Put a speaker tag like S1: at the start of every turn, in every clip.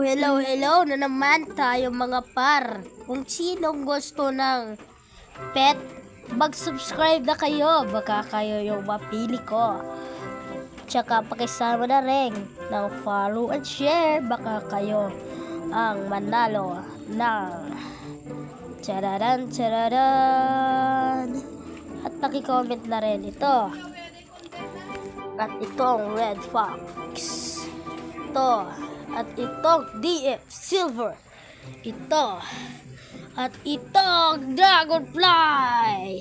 S1: Hello na naman tayo mga par. Kung sinong gusto ng pet, mag-subscribe na kayo. Baka kayo yung mapili ko. Tsaka pakisama na rin ng follow and share. Baka kayo ang manalo ng tararan. At nakicomment na rin ito. At itong Red Fox. Ito. At itong DF Silver. Ito. At itong Dragonfly.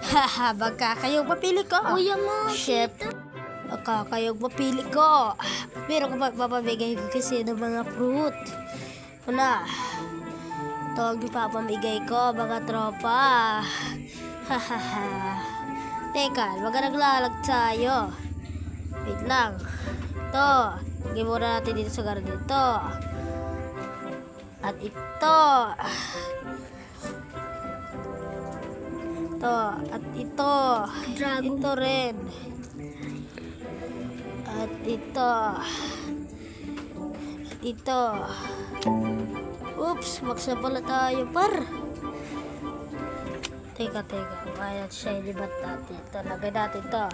S1: Haha, baka kayong mapili ko.
S2: Kuya mo,
S1: Chef, baka kayong mapili ko. Pero kapag papamigay ko kasi ng mga fruit. Una, ito ang ipapamigay ko, mga tropa. Hahaha. Teka, wag ka naglalag tayo. Wait lang. Ito. Lagay muna natin dito sa garden ito. At ito. Ito. At ito.
S2: Dragon.
S1: Ito rin. At ito. At ito. Oops. Maksa pala tayo par. Teka. Ayan siya. Ilibat natin. Ito. Lagay natin ito.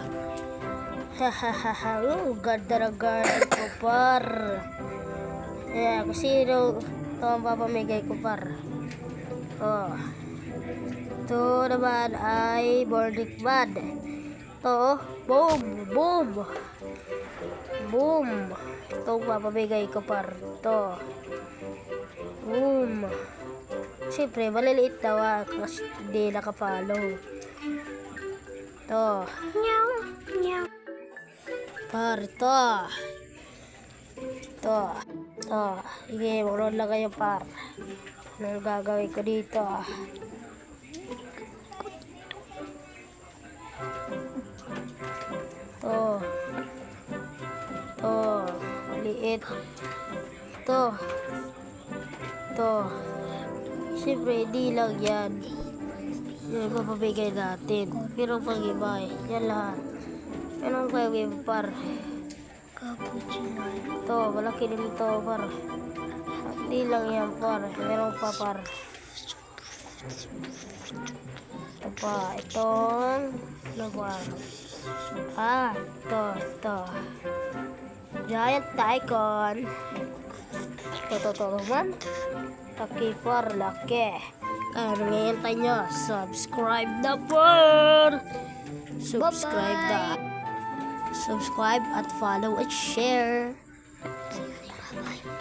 S1: Hahaha, ganda ng garden ko par. Kaya kung sino ito ang papamigay ko par. Oh. Ito naman ay Bordic Bad. Ito, boom. Ito ang papamigay ko par. Ito. Boom. Siyempre, maliliit daw kasi hindi nakapollow. Ito.
S2: Meow.
S1: Par, ito. Sige, magnood lang kayo par. Anong gagawin ko dito? Ito. Liit. Ito. Siyempre, di lang yan. Yan, papabigay natin. Pero pag iba yan lahat. Anong gagawin par?
S2: Cappuccino.
S1: Ito, malaki din ito par. Hindi lang yan par. Meron pa par. Ito pa. Itong ano par? Ito. Giant Tycoon. Ito naman. Laki par, laki. Kaya nangyayantay nyo. Subscribe na par. Subscribe at follow at share.